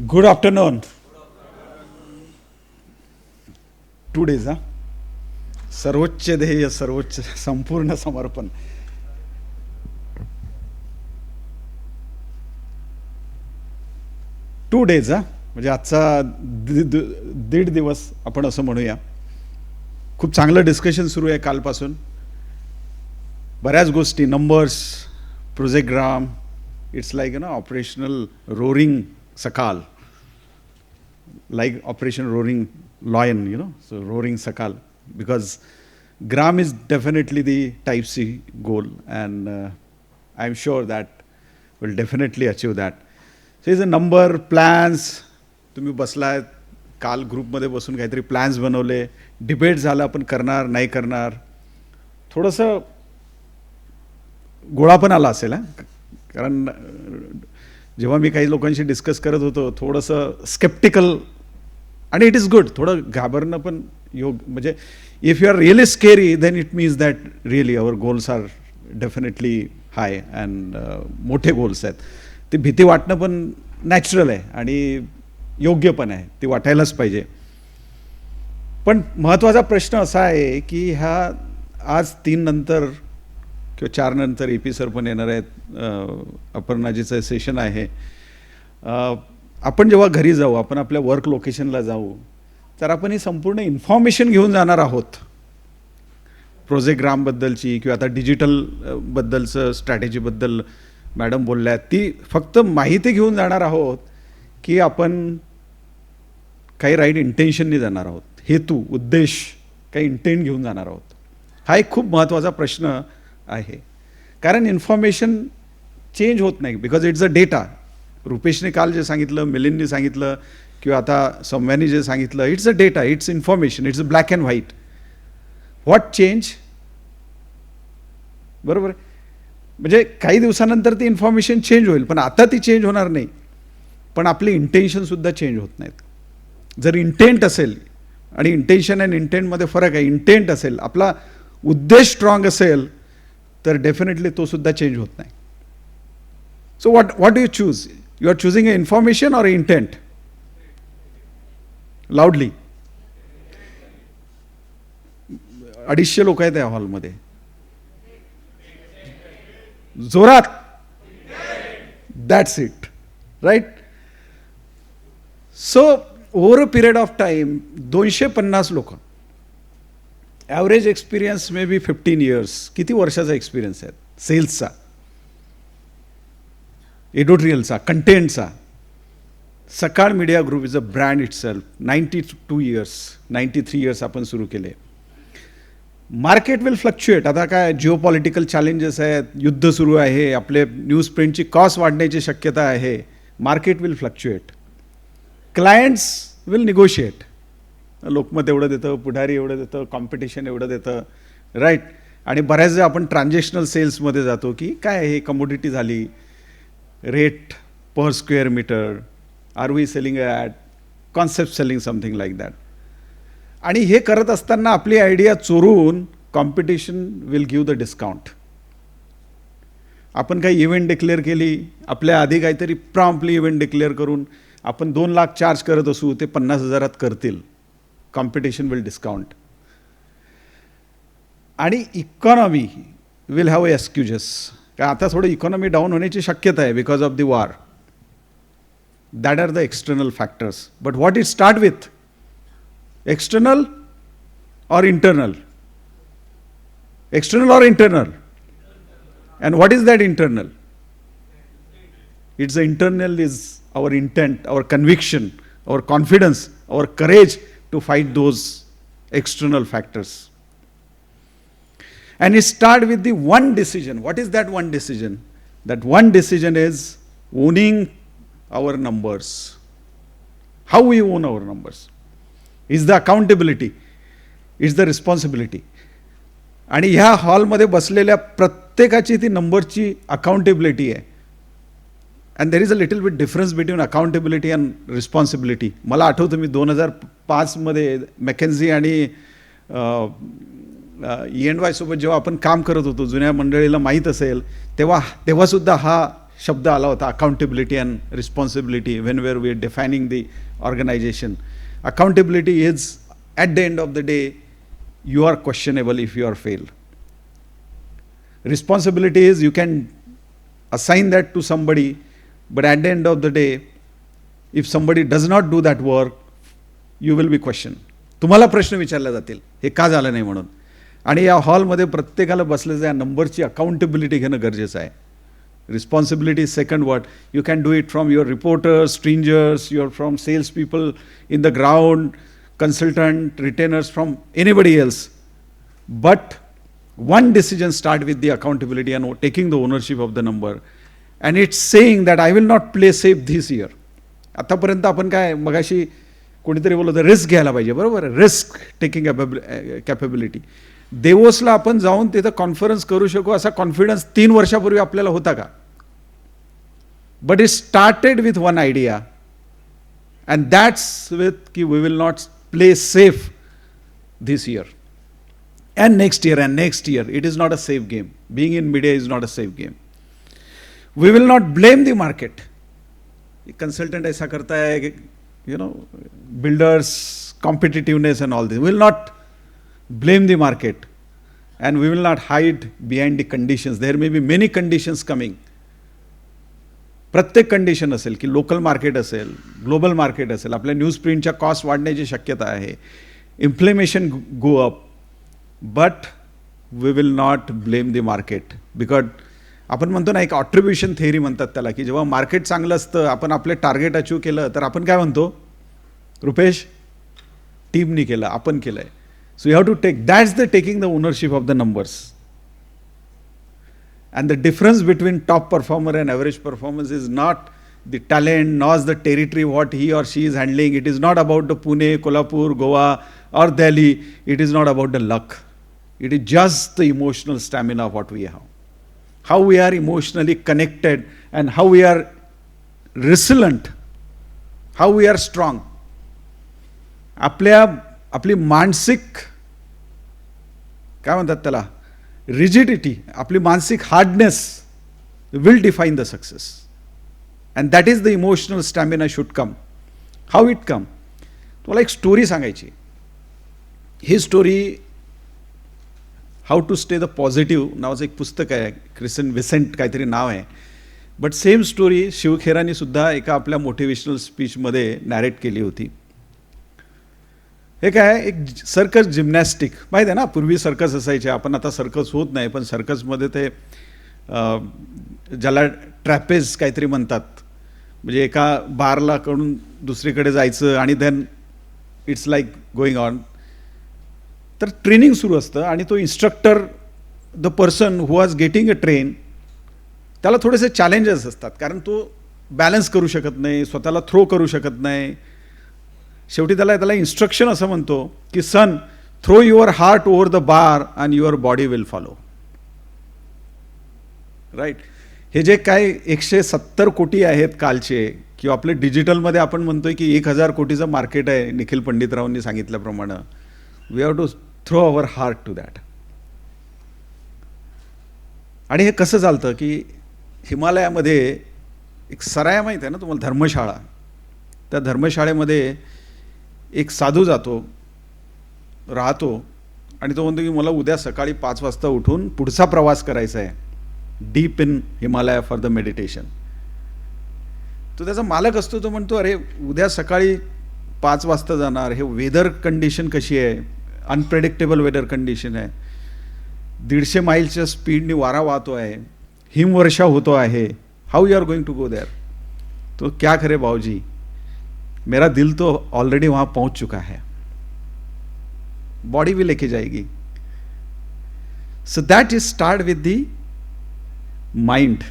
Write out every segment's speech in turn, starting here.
Good afternoon. 2 days सर्वोच्च ध्येय, सर्वोच्च संपूर्ण समर्पण. टू डेज म्हणजे आजचा दीड दिवस आपण असं म्हणूया. खूप चांगलं डिस्कशन सुरू आहे कालपासून. बऱ्याच गोष्टी, numbers, project gram, it's like operational roaring सकाल, like Operation Roaring Lion, so Roaring Sakal, because Gram is definitely the Type C goal, and I'm sure that will definitely achieve that. So it's a number, plans. तुम्ही बसलाय, काल ग्रुपमध्ये बसून काहीतरी plans बनवले, debate झाला, आपण करणार नाही करणार. थोडंसं गोळा पण आला असेल कारण जेव्हा मी काही लोकांशी डिस्कस करत होतो थोडंसं स्केप्टिकल, आणि इट इज गुड. थोडं घाबरणं पण योग, म्हणजे if you are really scary then it means that really our goals are definitely high and मोठे गोल्स आहेत. ती भीती वाटणं पण नॅचरल आहे आणि योग्य पण आहे, ती वाटायलाच पाहिजे. पण महत्त्वाचा प्रश्न असा आहे की ह्या आज 3 नंतर किंवा 4 नंतर EP सर पण येणार आहेत, अपर्णाजीचं सेशन आहे. आपण जेव्हा घरी जाऊ, आपण आपल्या वर्क लोकेशनला जाऊ, तर आपण ही संपूर्ण इन्फॉर्मेशन घेऊन जाणार आहोत. प्रोजेक्ट ग्रामबद्दलची किंवा आता डिजिटलबद्दलचं स्ट्रॅटेजीबद्दल मॅडम बोलल्या, ती फक्त माहिती घेऊन जाणार आहोत की आपण काही राईट इंटेन्शननी जाणार आहोत, हेतू, उद्देश, काही इंटेंट घेऊन जाणार आहोत. हा एक खूप महत्त्वाचा प्रश्न आहे. कारण इन्फॉर्मेशन चेंज होत नाही, बिकॉज इट्स अ डेटा. रुपेशने काल जे सांगितलं, मिलिंदने सांगितलं, किंवा आता सौम्यानी जे सांगितलं, it's a data, it's information, it's a black and white. What change? बरोबर. म्हणजे काही दिवसानंतर ती इन्फॉर्मेशन चेंज होईल, पण आता ती चेंज होणार नाही. पण आपली इंटेन्शनसुद्धा चेंज होत नाहीत. जर इंटेंट असेल, आणि इंटेन्शन अँड इंटेंटमध्ये फरक आहे, इंटेंट असेल, आपला उद्देश स्ट्रॉंग असेल, तर डेफिनेटली तो सुद्धा चेंज होत नाही. So what do you choose? You are choosing a information or a intent? Loudly. 250 लोक आहेत या हॉलमध्ये. जोरात. That's it. Right. So over a period of time 250 लोक. Average experience may be 15 years. किती वर्षाचा एक्सपिरियन्स आहे सेल्सचा, एडिटोरियलचा, कंटेंटचा? सकाळ media group is a brand it self. 92 years, 93 years आपण सुरू केले. Market will fluctuate. आता काय जिओ पॉलिटिकल चॅलेंजेस आहेत, युद्ध सुरू आहे, आपले न्यूज प्रिंटची कॉस्ट वाढण्याची शक्यता आहे. Market will fluctuate. Clients will negotiate. Lokmat एवढं देतं, पुढारी एवढं देतं, कॉम्पिटिशन एवढं देतं, राईट. आणि बऱ्याचदा आपण ट्रान्झॅक्शनल सेल्समध्ये जातो की काय हे कमोडिटी झाली, rate per square metre, are we selling at, concept selling, something like that. आणि हे करत असताना आपली आयडिया चोरून competition will give the discount. आपण काही इव्हेंट डिक्लेअर केली, आपल्या आधी काहीतरी प्रॉम्प्टली इव्हेंट डिक्लेअर करून आपण 2 लाख चार्ज करत असू, ते 50,000 करतील. Competition will discount. आणि इकॉनॉमी विल हॅव एक्सक्युजेस. का आता थोडं इकॉनॉमी डाऊन होण्याची शक्यता आहे because of the war. That are the external factors. But what it start with? एक्सटर्नल or internal? External or internal? And what is that internal? It's the internal is our intent, our conviction, our confidence, our courage to fight those external factors. And it start with the one decision. What is that one decision? That one decision is owning our numbers. How we own our numbers is the accountability. It's the responsibility. आणि ह्या हॉलमध्ये बसलेल्या प्रत्येकाची ती नंबरची accountability आहे. And there is a little bit difference between accountability and responsibility. मला आठवतं मी 2005 मॅकेन्झी आणि EY सोबत जेव्हा आपण काम करत होतो, जुन्या मंडळीला माहीत असेल, तेव्हासुद्धा हा शब्द आला होता, accountability and responsibility when where we are defining the organisation. Accountability is at the end of the day you are questionable if you are fail. Responsibility is you can assign that to somebody, but at the end of the day, if somebody does not do that work, you will be questioned. तुम्हाला प्रश्न विचारले जातील हे का झालं नाही म्हणून. आणि या हॉलमध्ये प्रत्येकाला बसलेल्या या नंबरची अकाउंटेबिलिटी घेणं गरजेचं आहे. Responsibility is second what. You can do it from your reporters, strangers, you're from sales people in the ground, consultant, retainers, from anybody else. But one decision start with the accountability and taking the ownership of the number. And it's saying that I will not play safe this year. आतापर्यंत आपण काय मगाशी कोणीतरी बोललं होतं risk घ्यायला पाहिजे, बरोबर. Risk taking capability. देवोसला आपण जाऊन तिथं कॉन्फरन्स करू शकू असा कॉन्फिडन्स 3 वर्षापूर्वी आपल्याला होता का? But it started with one idea, and that's with की we will not play safe this year and next year and next year. It is not a safe game. Being in media is not a safe game. We will not blame the market. Consultant ऐसा करता है, you know, builders, competitiveness and all this. We will not blame the market, and we will not hide behind the conditions. There may be many conditions coming. प्रत्येक condition असेल की local market असेल, global market असेल, आपल्या news प्रिंटच्या cost वाढण्याची शक्यता आहे, inflation go up, but we will not blame the market. Because आपण म्हणतो ना, एक ऑट्रिब्युशन थेअरी म्हणतात त्याला, की जेव्हा मार्केट चांगलं असतं, आपण आपले टार्गेट अचीव केलं तर आपण काय म्हणतो, रुपेश टीमनी केलं, आपण केलं आहे. So you have to take, that's the taking the ownership of the numbers. And the difference between top performer and average performance is not the talent, nor the territory what he or she is handling. It is not about the Pune, Kolhapur, Goa or Delhi. It is not about the luck. It is just the emotional stamina of what we have. How we are emotionally connected and how we are resilient, how we are strong. आपली मानसिक काय म्हणतात त्याला, rigidity, आपली मानसिक hardness will define the success, and that is the emotional stamina should come. How it come? तुम्हाला एक story सांगायची. ही story how to stay the positive नावाचं एक पुस्तक आहे, क्रिसन विसेंट काहीतरी नाव आहे. बट सेम स्टोरी शिवखेरांनी सुद्धा एका आपल्या मोटिवेशनल स्पीचमध्ये नॅरेट केली होती. हे काय, एक सर्कस जिम्नॅस्टिक माहीत आहे ना, पूर्वी सर्कस असायचे, आपण आता सर्कस होत नाही, पण सर्कसमध्ये ते ज्याला ट्रॅपेज काहीतरी म्हणतात, म्हणजे एका बारला कडून दुसरीकडे जायचं आणि then it's like going on. तर ट्रेनिंग सुरू असतं आणि तो instructor, the person who was getting a train, त्याला थोडेसे चॅलेंजेस असतात, कारण तो बॅलन्स करू शकत नाही, स्वतःला थ्रो करू शकत नाही. शेवटी त्याला इन्स्ट्रक्शन असं म्हणतो की son, throw your heart over the bar and your body will follow. Right. हे जे काय 170 कोटी आहेत कालचे, किंवा आपले डिजिटलमध्ये आपण म्हणतोय की 1000 कोटीचं मार्केट आहे, निखिल पंडितरावांनी सांगितल्याप्रमाणे, we have to throw our heart to that. आणि हे कसं चालतं की हिमालयामध्ये एक सराया माहीत आहे ना तुम्हाला, धर्मशाळा. त्या धर्मशाळेमध्ये एक साधू जातो, राहतो, आणि तो म्हणतो की मला उद्या सकाळी 5 वाजता उठून पुढचा प्रवास करायचा आहे, deep in Himalaya for the meditation. तो त्याचा मालक असतो, तो म्हणतो अरे उद्या सकाळी 5 वाजता जाणार, हे वेदर कंडिशन कशी आहे, अनप्रेडिक्टेबल वेदर कंडिशन आहे, 150 माईलच्या स्पीडने वारा वाहतो आहे, हिमवर्षा होतो आहे, how you are going to go there. तो क्या करे बाबूजी, मेरा दिल तो ऑलरेडी वहाँ पहुँच चुका है, बॉडी भी लेके जाएगी. So that is start with the mind.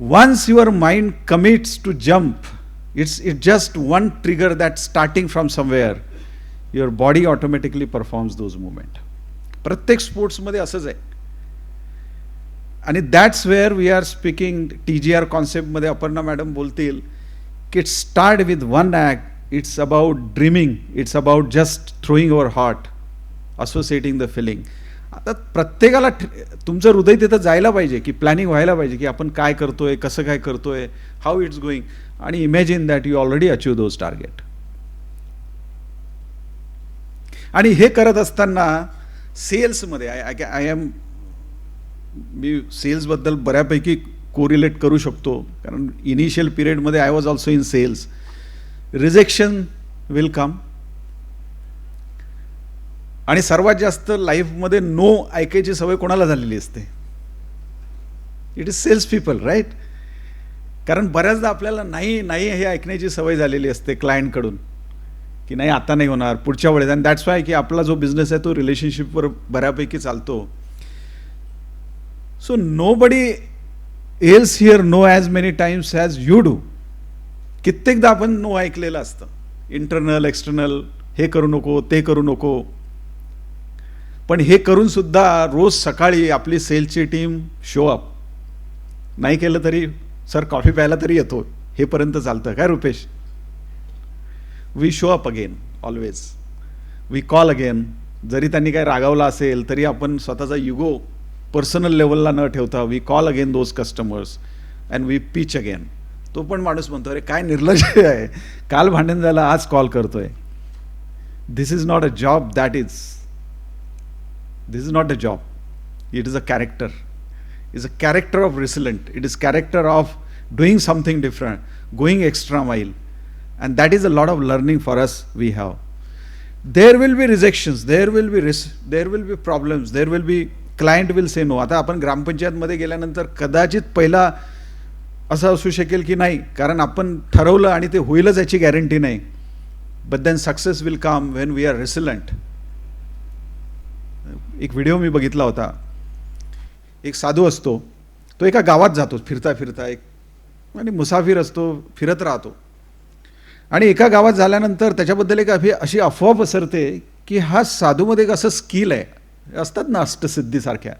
Once your mind commits to jump, it's just one trigger that starting from somewhere, your body automatically performs those movement. प्रत्येक स्पोर्ट्समध्ये असंच आहे. आणि that's where we are speaking TGR कॉन्सेप्टमध्ये Aparna madam बोलतील की it start with one act, it's about dreaming, it's about just throwing our heart, associating the feeling. आता प्रत्येकाला तुमचं हृदय तिथं जायला पाहिजे, की प्लॅनिंग व्हायला पाहिजे, की आपण काय करतोय, कसं काय करतोय, हाऊ इट्स गोईंग, आणि imagine that you already achieve those target. आणि हे करत असताना सेल्समध्ये आय एम, मी सेल्सबद्दल बऱ्यापैकी कोरिलेट करू शकतो, कारण इनिशियल पिरियडमध्ये I was also in sales. Rejection will come, आणि सर्वात जास्त लाईफमध्ये नो ऐकायची सवय कोणाला झालेली असते? It is sales people, right? कारण बऱ्याचदा आपल्याला नाही नाही हे ऐकण्याची सवय झालेली असते क्लायंटकडून, की नाही आता नाही होणार, पुढच्या वेळेस. अँड दॅट्स वाय की आपला जो बिझनेस आहे तो रिलेशनशिपवर बऱ्यापैकी चालतो. So nobody else here know as many times as you do. कित्येकदा आपण नो ऐकलेलं असतं, इंटरनल एक्सटर्नल, हे करू नको, ते करू नको. पण हे करून सुद्धा रोज सकाळी आपली सेलची टीम शो अप, नाही केलं तरी सर कॉफी प्यायला तरी येतो, हेपर्यंत चालतं काय Rupesh? We show up again always, we call again. जरी त्यांनी काय रागावला असेल तरी आपण स्वतःचा युगो पर्सनल लेवलला न ठेवता we call again those customers and we pitch again. तो पण माणूस म्हणतो, अरे काय निर्लज्ज आहे, काल भांडण झालं आज कॉल करतोय. This is not a job, that is, this is not a job, it is a character. It's a character of resilient, it is character of doing something different, going extra mile, and that is a lot of learning for us we have. There will be rejections, there will be problems, there will be client will say no. आता आपण ग्रामपंचायतमध्ये गेल्यानंतर कदाचित पहिला असं असू शकेल की नाही, कारण आपण ठरवलं आणि ते होईलच याची गॅरंटी नाही. but then success will come when we are resilient. एक व्हिडिओ मी बघितला होता, एक साधू असतो, तो एका गावात जातो फिरता फिरता, एक आणि मुसाफिर असतो, फिरत राहतो. आणि एका गावात झाल्यानंतर त्याच्याबद्दल एक अशी अफवा पसरते की हा साधूमध्ये एक असं स्किल आहे, असतात ना अष्टसिद्धीसारख्या,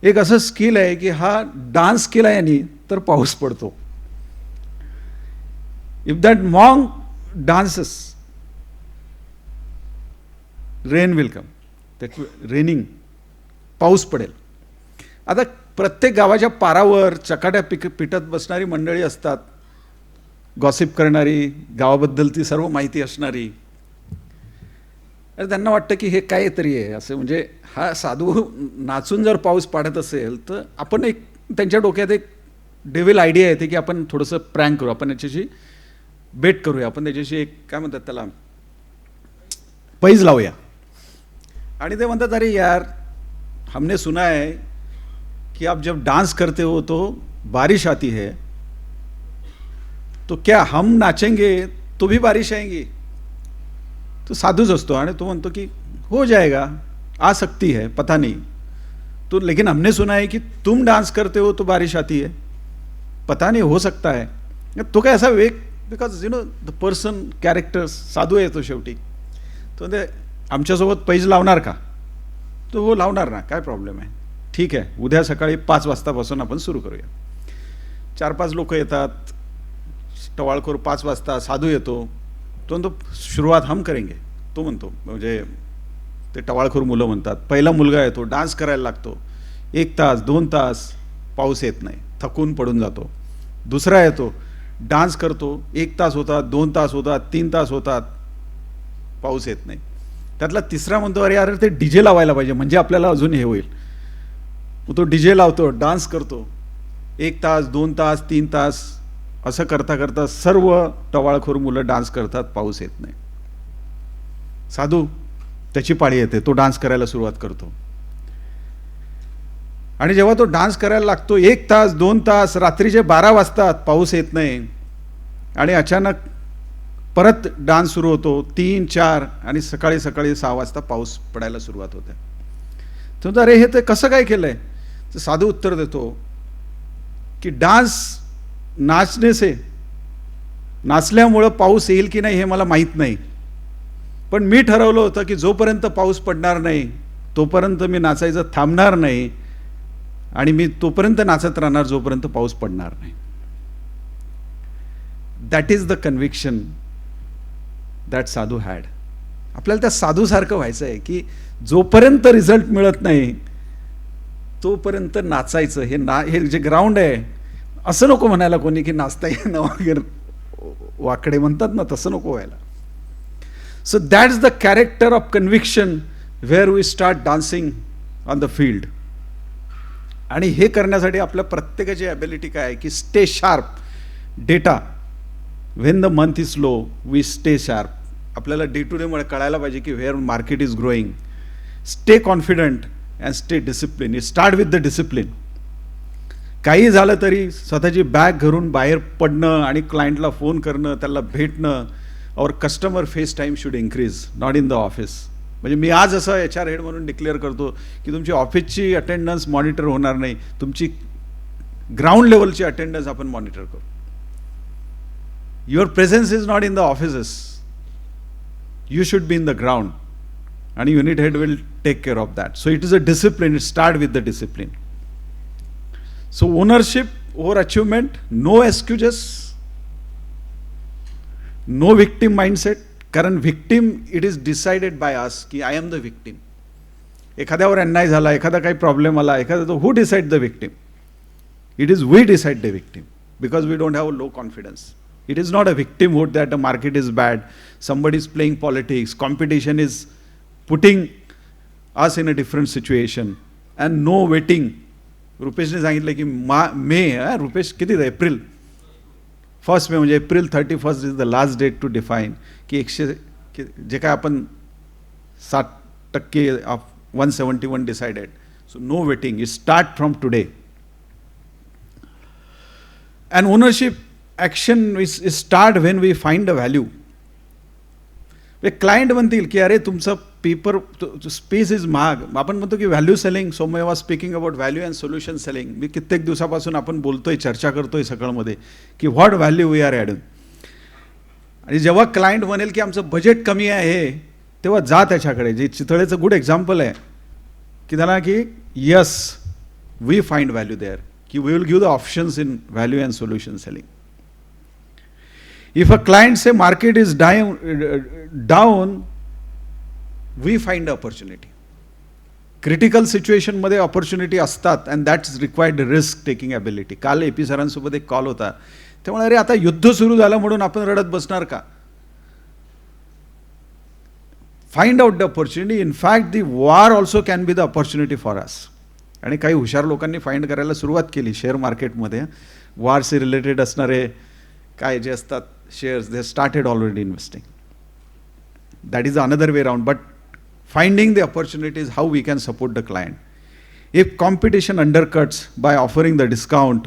एक असं स्किल आहे की हा डान्स केला यानी तर पाऊस पडतो. If that मॉन्ग dances rain will come, that raining, पाऊस पडेल. आता प्रत्येक गावाच्या पारावर चकाट्या पिटत बसणारी मंडळी असतात, गॉसिप करणारी, गावाबद्दलची सर्व माहिती असणारी. त्यांना वाटतं की हे काय तरी आहे असं, म्हणजे हा साधू नाचून जर पाऊस पाडत असेल तर आपण एक, त्यांच्या डोक्यात एक डेव्हिल आयडिया येते की आपण थोडंसं प्रँक करू, आपण याच्याशी बेट करूया, आपण त्याच्याशी एक काय म्हणतात त्याला, पैज लावूया. आणि ते म्हणतात, अरे यार हमने सुना है कि आप जब डांस करते हो तो बारिश आती है, तो क्या हम नाचेंगे तो भी बारिश आएंगी? तो साधूच असतो आणि तो म्हणतो की हो जाएगा, आ सकती है, पता नहीं. तो लेकिन हमने सुना है कि तुम डांस करते हो तो बारिश आती है, पता नहीं, हो सकता है. तो काय असा वेग, because you know the person character, साधू आहे तो शेवटी. तो ते आमच्यासोबत पैज लावणार का? तो हो लावणार ना, काय प्रॉब्लेम आहे, ठीक आहे, उद्या सकाळी 5 वाजतापासून आपण सुरू करूया. 4-5 लोक येतात, टवाळखोर 5 वाजता, साधू येतो, तो म्हणतो सुरुवात हम करेंगे. तो म्हणतो, म्हणजे ते टवाळखोर मुलं म्हणतात. पहिला मुलगा येतो, डान्स करायला लागतो, 1 तास 2 तास, पाऊस येत नाही, थकून पडून जातो. दुसरा येतो, डान्स करतो, 1 तास होतात, 2 तास होतात, 3 तास होतात, पाऊस येत नाही. त्यातला तिसरा म्हणतो, अरे अरे ते डीजे लावायला पाहिजे म्हणजे आपल्याला अजून हे होईल. तो डीजे लावतो, डान्स करतो, 1 तास 2 तास 3 तास, असं करता करता सर्व टवाळखोर मुलं डान्स करतात, पाऊस येत नाही. साधू त्याची पाळी येते, तो डान्स करायला सुरुवात करतो. आणि जेव्हा तो डान्स करायला लागतो, 1 तास 2 तास, रात्रीचे 12 वाजतात, पाऊस येत नाही. आणि अचानक परत डान्स सुरू होतो, 3-4, आणि सकाळी 6 वाजता पाऊस पडायला सुरुवात होते. तर अरे हे ते कसं काय केलंय? तर साधू उत्तर देतो की डान्स नाचने से, नाचल्यामुळं पाऊस येईल की नाही हे मला माहीत नाही, पण मी ठरवलं होतं की जोपर्यंत पाऊस पडणार नाही तोपर्यंत मी नाचायचं थांबणार नाही, आणि मी तोपर्यंत नाचत राहणार जोपर्यंत पाऊस पडणार नाही. That is the conviction that sadhu had. आपल्याला त्या साधूसारखं व्हायचं आहे की जोपर्यंत रिझल्ट मिळत नाही तोपर्यंत नाचायचं. हे जे ग्राउंड आहे असं नको म्हणायला कोणी की नाचता येणं वगैरे वाकडे म्हणतात ना, तसं नको व्हायला. So that's the character of conviction where we start dancing on the field. आणि हे करण्यासाठी आपल्या प्रत्येकाची ॲबिलिटी काय आहे की stay sharp. Data when the month is low we stay sharp. आपल्याला डे टू डे मुळे कळायला पाहिजे की where market is growing. Stay confident and stay discipline. Start with the discipline. काही झालं तरी स्वतःची बॅग घरून बाहेर पडणं आणि क्लायंटला फोन करणं, त्याला भेटणं. और customer face time should increase, not in the office. म्हणजे मी आज असं HR हेड म्हणून डिक्लेअर करतो की तुमची ऑफिसची अटेंडन्स मॉनिटर होणार नाही, तुमची ग्राउंड लेवलची अटेंडन्स आपण मॉनिटर करू. Your presence is not in the offices, you should be in the ground आणि unit head will take care of that. So it is a discipline. It start with the discipline. So ownership over achievement, no excuses, no victim mindset. कारण victim it is decided by us की I am the victim. एखाद्यावर अन्याय झाला, एखादा काही problem आला, एखादा हू decide the victim? It is we decide the victim because we don't have low confidence. It is not a victimhood that the market is bad, somebody is playing politics, competition is putting us in a different situation, and no waiting. रुपेशने सांगितलं की May Rupesh किती April 1 May म्हणजे April 31 is the last date to define की जे काय आपण 60% of 171 decided. So no waiting, it start from today. And ownership action start when we find a value. Client म्हणतील की अरे तुमचं पेपर स्पेस इज महाग. आपण म्हणतो की व्हॅल्यू सेलिंग. सो मी was speaking about value and solution selling. मी कित्येक दिवसापासून आपण बोलतोय, चर्चा करतोय सकाळमध्ये की what value we are adding. आणि जेव्हा क्लायंट म्हणेल की आमचं बजेट कमी आहे तेव्हा जा त्याच्याकडे. जे चितळेचं गुड एक्झाम्पल आहे की त्याला की yes we find value there, की we will give the options in value and solution selling. If a client say market is down, we find opportunity. Critical situation मध्ये opportunity असतात and that's required risk taking ability. काल AP सरांसोबत एक call होता, त्यामुळे अरे आता युद्ध सुरू झालं म्हणून आपण रडत बसणार का? Find out the opportunity. In fact, the war also can be the opportunity for us. आणि काही हुशार लोकांनी फाइंड करायला सुरुवात केली शेअर मार्केटमध्ये. वॉरशी रिलेटेड असणारे काय जे असतात shares, they started already investing. That is another way around, but finding the opportunities how we can support the client. If competition undercuts by offering the discount,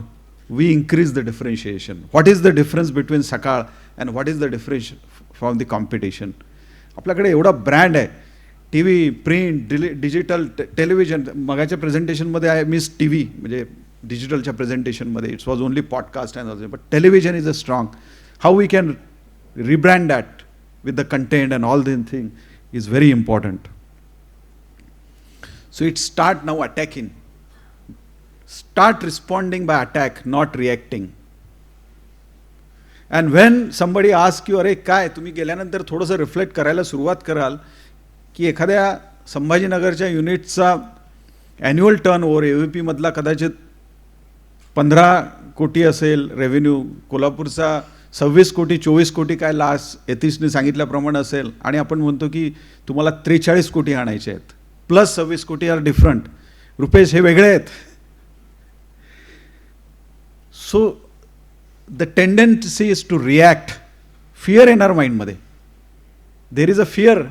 we increase the differentiation. What is the difference between Sakal and what is the difference from the competition? आपल्याकडे एवढा brand आहे, TV, print, digital, television. मगाच्या प्रेझेंटेशनमध्ये I miss TV, म्हणजे डिजिटलच्या प्रेझेंटेशनमध्ये it's was only podcast and but television is a strong. How we can rebrand that with the content and all the thing is very important. So it start now attacking. Start responding by attack, not reacting. And when somebody asks you, अरे काय तुम्ही गेल्यानंतर थोडंसं reflect करायला सुरुवात कराल की एखाद्या संभाजीनगरच्या युनिटचा ॲन्युअल टर्न ओव्हर AVP मधला कदाचित 15 कोटी असेल रेव्हेन्यू, कोल्हापूरचा 26 कोटी 24 कोटी काय लास्ट यतीशने सांगितल्याप्रमाणे असेल, आणि आपण म्हणतो की तुम्हाला 43 कोटी आणायचे आहेत, प्लस 26 कोटी आर डिफरंट. रुपेश हे वेगळे आहेत. So the tendency is to react. Fear येणार माइंडमध्ये. There is a fear,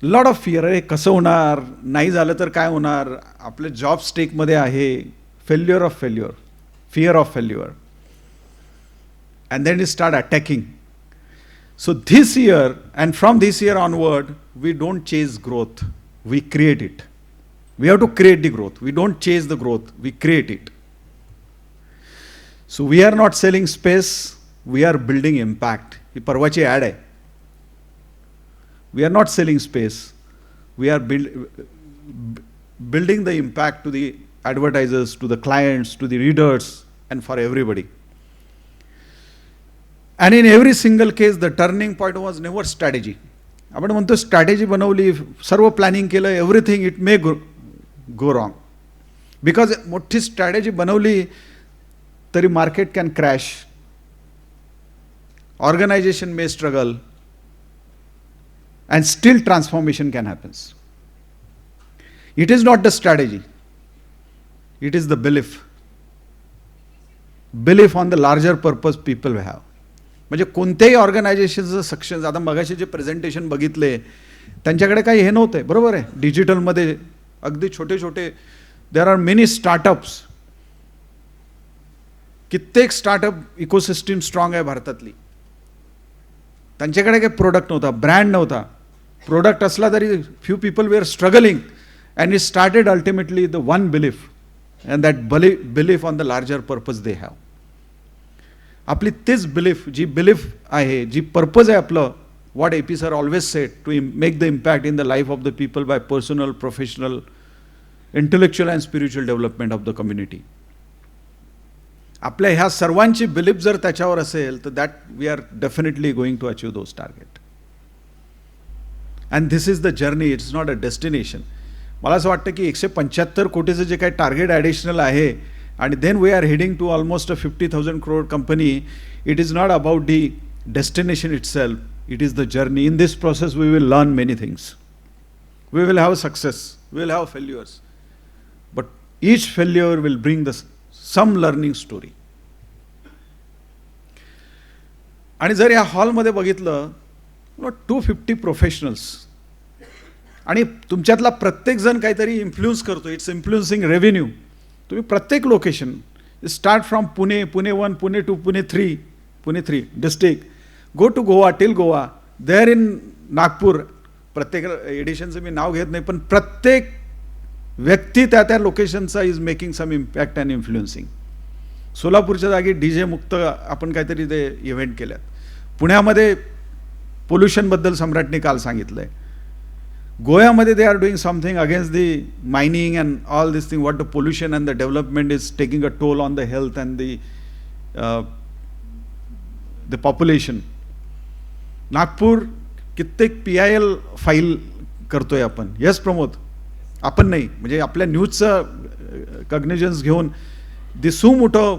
lot of fear. अरे कसं होणार, नाही झालं तर काय होणार, आपले जॉब स्टेकमध्ये आहे, failure of failure, fear of failure. And then you start attacking. So this year and from this year onward, we don't chase growth, we create it. We have to create the growth. We don't chase the growth, we create it. So we are not selling space, we are building impact. ही परवाची ad आहे. We are not selling space, we are building the impact to the advertisers, to the clients, to the readers, and for everybody. And in every single case, the turning point was never strategy. आपण म्हणतो strategy बनवली, सर्व planning केलं, everything it may go wrong. Because मोठी strategy बनवली तरी market can crash, organisation may struggle, and still transformation can happen. It is not the strategy, it is the belief on the larger purpose people have. म्हणजे कोणत्याही ऑर्गनायझेशनचं success, आता मगाशी जे presentation बघितले त्यांच्याकडे काही हे नव्हतं, बरोबर आहे, डिजिटलमध्ये अगदी छोटे छोटे, देर आर मेनी स्टार्टअप्स, कित्येक स्टार्टअप इकोसिस्टीम स्ट्रॉंग आहे भारतातली. त्यांच्याकडे काही प्रोडक्ट नव्हता, ब्रँड नव्हता, प्रोडक्ट असला तरी few people were struggling, and it started ultimately the one belief, and that belief on the larger purpose they have. आपली तीच बिलीफ, जी बिलीफ आहे, जी पर्पज आहे आपलं, what AP sir always said, to make the impact in the life of the people by personal, professional, intellectual and spiritual development of the community. आपल्या ह्या सर्वांची belief जर त्याच्यावर असेल तर that we are definitely going to achieve those target. And this is the journey, it's not a destination. मला असं वाटतं की 175 कोटीचं जे काही टार्गेट ॲडिशनल आहे, आणि then we are heading to almost a 50,000 crore company. It is not about the destination itself, it is the journey. In this process we will learn many things. We will have success, we will have failures, but each failure will bring the some learning story. आणि जर या हॉलमध्ये बघितलं 250 professionals, आणि तुमच्यातला प्रत्येकजण काहीतरी influence करतो. It's influencing revenue. तुम्ही प्रत्येक location, start from Pune, Pune 1, Pune 2, Pune 3 district, go to Goa, till Goa, there in Nagpur. प्रत्येक एडिशनचं मी नाव घेत नाही, पण प्रत्येक व्यक्ती त्या लोकेशनचा is making some impact and influencing. सोलापूरच्या जागी DJ मुक्त आपण काहीतरी ते इव्हेंट केल्यात. पुण्यामध्ये पोल्युशनबद्दल सम्राटने काल सांगितलं आहे. गोव्यामध्ये they are doing something against the mining and all this thing, what the pollution and the development is taking a toll on the health and the population. Nagpur कित्येक PIL फाईल करतोय आपण. यस प्रमोद, आपण नाही, म्हणजे आपल्या न्यूजचं कग्निजन्स घेऊन दिसू मोठं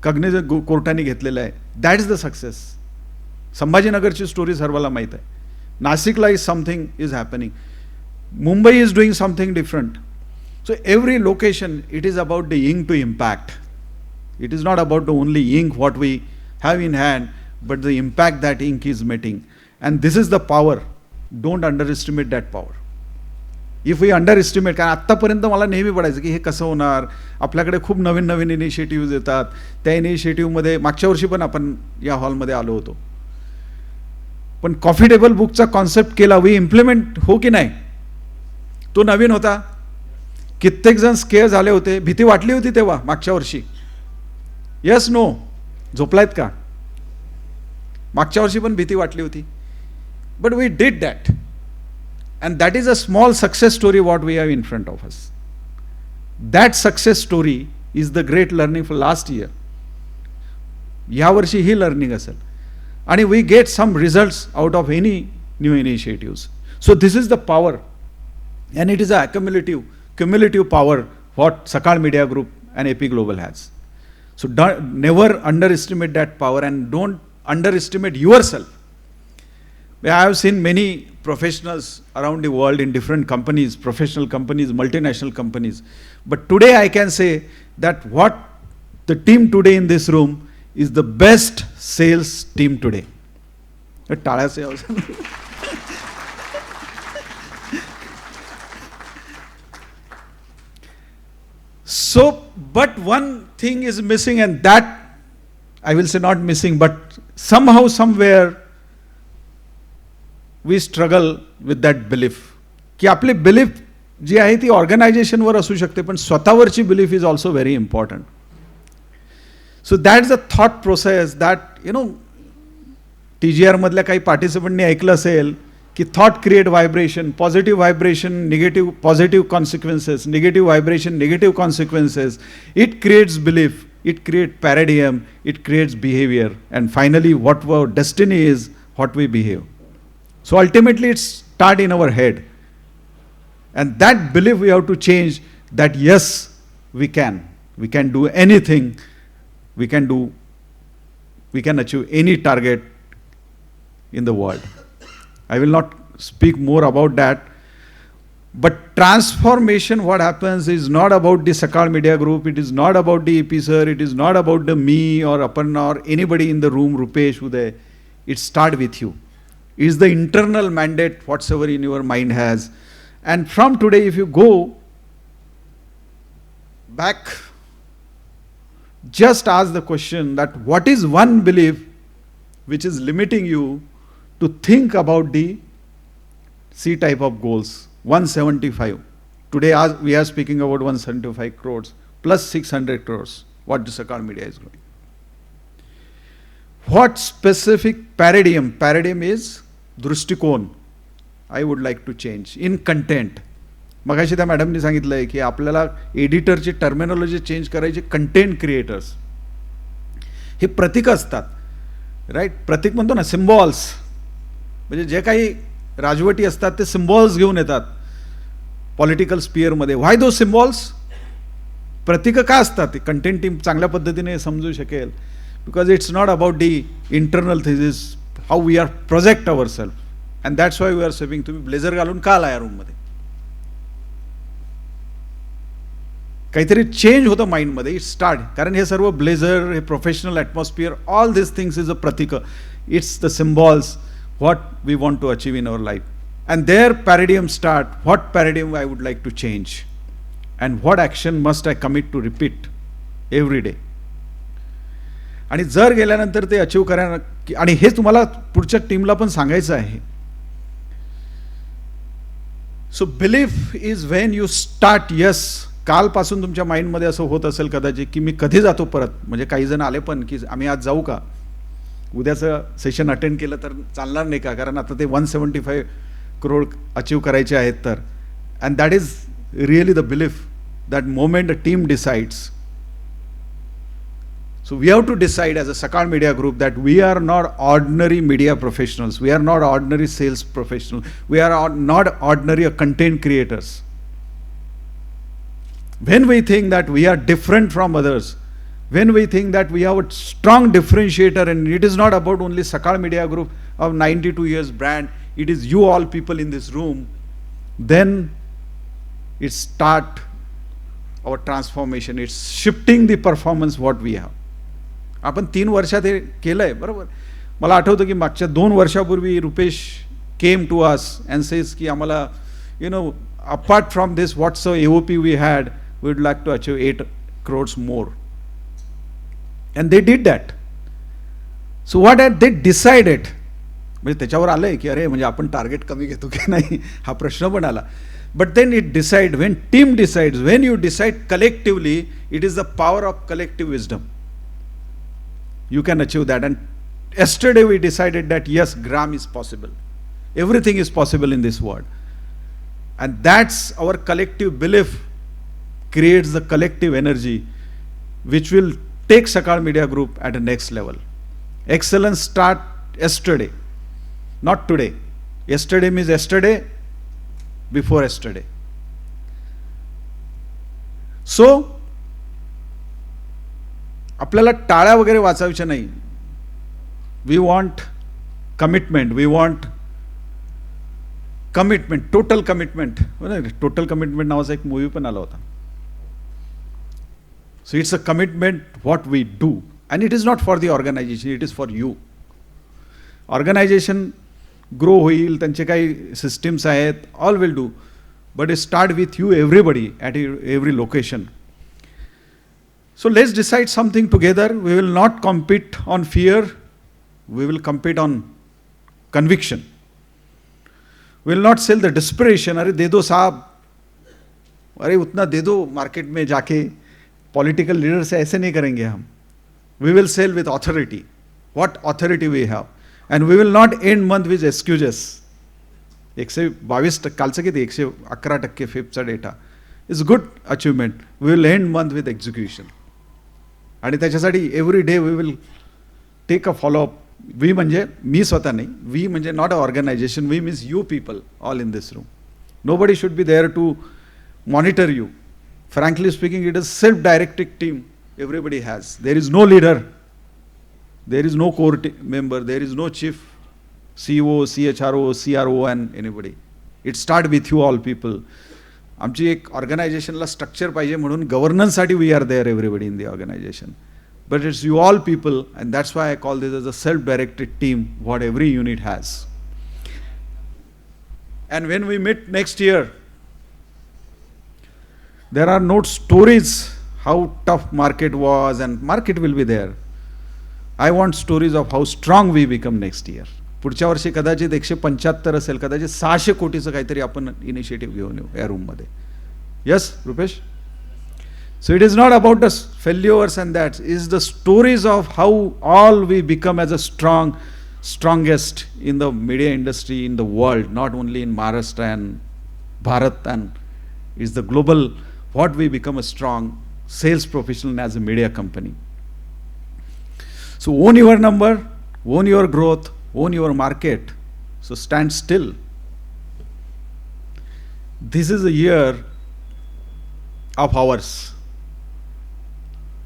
कग्निजन कोर्टाने घेतलेलं आहे. That is the success. संभाजीनगरची स्टोरी सर्वाला माहीत आहे. नाशिकला is something is happening. Mumbai is doing something different. So every location, it is about the ink to impact. It is not about the only ink what we have in hand, but the impact that ink is making. And this is the power. Don't underestimate that power. If we underestimate, कारण आत्तापर्यंत मला नेहमी पडायचं की हे कसं होणार, आपल्याकडे खूप नवीन नवीन इनिशिएटिव्ज येतात. त्या इनिशिएटिव्हमध्ये मागच्या वर्षी पण आपण या हॉलमध्ये आलो होतो, पण कॉफी टेबल बुकचा कॉन्सेप्ट केला, वी इम्प्लिमेंट हो की नाही. तो नवीन होता, कित्येक जण स्केअर झाले होते, भीती वाटली होती तेव्हा मागच्या वर्षी. यस नो, झोपलायत का? मागच्या वर्षी पण भीती वाटली होती, but we did that. And that is a small success story what we have in front of us. That success story is the great learning for last year. या वर्षी ही लर्निंग असेल, आणि we get some results out of any new initiatives. So this is the power, and it is a cumulative power what Sakal Media Group and AP Global has. So never underestimate that power, and don't underestimate yourself. I have seen many professionals around the world in different companies, professional companies, multinational companies. But today I can say that what the team today in this room is the best sales team today. टाळ्या से So, but one thing is missing, and that I will say not missing, but somehow, somewhere, we struggle with that belief. की आपली belief जी आहे ती ऑर्गनायझेशनवर असू शकते, पण स्वतःवरची belief is also very important. So that is a thought process that TGR मधल्या काही पार्टिसिपंटनी ऐकलं असेल की thought create vibration, positive vibration, negative positive consequences, negative vibration, negative consequences. It creates belief, it create paradigm, it creates behaviour, and finally what our destiny is what we behave. So ultimately it's start in our head. And that belief we have to change, that yes, we can do anything, we can achieve any target in the world. I will not speak more about that. But transformation, what happens is not about the Sakal Media Group, it is not about the EP sir, it is not about the me or Aparna or anybody in the room, Rupesh, Uday. It starts with you. It is the internal mandate, whatsoever in your mind has. And from today, if you go back, just ask the question that what is one belief which is limiting you to think about the C type of goals. 175. Today we are speaking about 175 crores plus 600 crores. What the Sakal Media is growing. What specific paradigm? Paradigm is दृष्टिकोन. I would like to change in content. मगाशी त्या मॅडमनी सांगितलंय की आपल्याला एडिटरची terminology change करायची, content creators हे प्रतीक असतात, राईट. प्रतीक म्हणतो ना, सिम्बॉल्स, म्हणजे जे काही राजवटी असतात ते सिम्बॉल्स घेऊन येतात पॉलिटिकल स्पिअरमध्ये. व्हाय दो सिम्बॉल्स? प्रतीक का असतात? ते कंटेंट टीम चांगल्या पद्धतीने समजू शकेल. Because it's not about the internal thesis, how we are project our self. And that's why we are saving. तुम्ही ब्लेझर घालून का आला या रूममध्ये? काहीतरी चेंज होतं माइंडमध्ये. It start. कारण हे सर्व ब्लेझर, हे professional atmosphere, all this things is a प्रतीक. It's the symbols what we want to achieve in our life. And their paradigm start, what paradigm I would like to change and what action must I commit to repeat every day. आणि जर गेल्यानंतर ते achieve करा, आणि हे तुम्हाला पुढच्या टीमला पण सांगायचं आहे. So belief is when you start. Yes, कालपासून तुमच्या माइंडमध्ये असं होत असेल कदाचित की मी कधी जातो परत. म्हणजे काही जण आले पण की आम्ही आज जाऊ का, उद्याचं सेशन अटेंड केलं तर चालणार नाही का, कारण आता ते 175 करोड अचीव करायचे आहेत तर. And that is really the belief, that moment a team decides. So we have to decide as a Sakal media group that we are not ordinary media professionals, we are not ordinary sales professional, we are not ordinary content creators. When we think that we are different from others, when we think that we have a strong differentiator, and it is not about only Sakal Media Group of 92 years brand, it is you all people in this room, then it start our transformation. It's shifting the performance what we have. आपण 3 वर्षात हे केलंय बरोबर. मला आठवतं की मागच्या 2 वर्षापूर्वी Rupesh came to us and says की आम्हाला apart from this, what's the AOP we had, we would like to achieve 8 crores more. And they did that. So what had they decided? म्हणजे त्याच्यावर आलंय की अरे म्हणजे आपण टार्गेट कमी घेतो की नाही हा प्रश्न पण आला. But then it decide, when team decides, when you decide collectively, it is the power of collective wisdom. You can achieve that. And yesterday we decided that yes, Gram is possible. Everything is possible in this world. And that's our collective belief creates the collective energy which will take Sakal Media Group at the next level. Excellence start yesterday, not today. Yesterday means yesterday, before yesterday. So आपल्याला टाळ्या वगैरे वाचायच्या नाही. We want commitment, we want commitment, total commitment. Total commitment नावाचा एक movie पण आला होता. So it's a commitment what we do, and it is not for the organisation, it is for you. Organisation grow होईल, त्यांचे काही systems आहेत, all will do, but it start with you, everybody at every location. So let's decide something together. We will not compete on fear, we will compete on conviction. will not sell the desperation. अरे दे दो साहब, अरे उतना दे दो market में जाके. Political leader से ऐसे नहीं करेंगे हम. We will sell with authority. What authority we have. And we will not end month with excuses. 122 कालचं किती 111% फिफ्थचा data is good achievement. We will end month with execution. आणि त्याच्यासाठी every day we will take a follow up we म्हणजे मी स्वतः नाही, we म्हणजे not a organisation, we means you people all in this room. Nobody should be there to monitor you. Frankly speaking, it is self-directed team everybody has. There is no leader. There is no core member. There is no chief, CEO, CHRO, CRO and anybody. It start with you all people. आमची एक ऑर्गनायझेशनला structure पाहिजे म्हणून गव्हर्नन्ससाठी we are there everybody in the organisation. But it's you all people, and that's why I call this as a self-directed team, what every unit has. And when we meet next year, there are no stories how tough market was, and market will be there. I want stories of how strong we become next year. पुढच्या वर्षी कदाचित 175 असेल, कदाचित 600 कोटीचं काहीतरी आपण initiative घेऊन येऊ या रूममध्ये. Yes Rupesh? So it is not about the failures and that, it is the stories of how all we become as a strongest in the media industry in the world, not only in Maharashtra and Bharat, and is the global, what we become a strong sales professional as a media company. So own your number, own your growth, own your market. So stand still. This is a year of ours.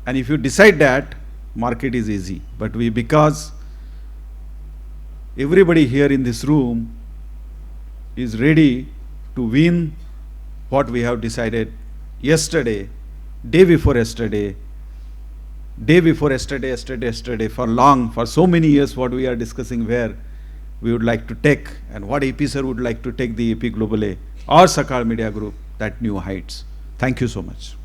And if you decide that, market is easy. But because everybody here in this room is ready to win what we have decided yesterday, day before yesterday, for long, for so many years, what we are discussing, where we would like to take, and what AP sir would like to take the AP Global A or Sakal Media Group, that new heights. Thank you so much.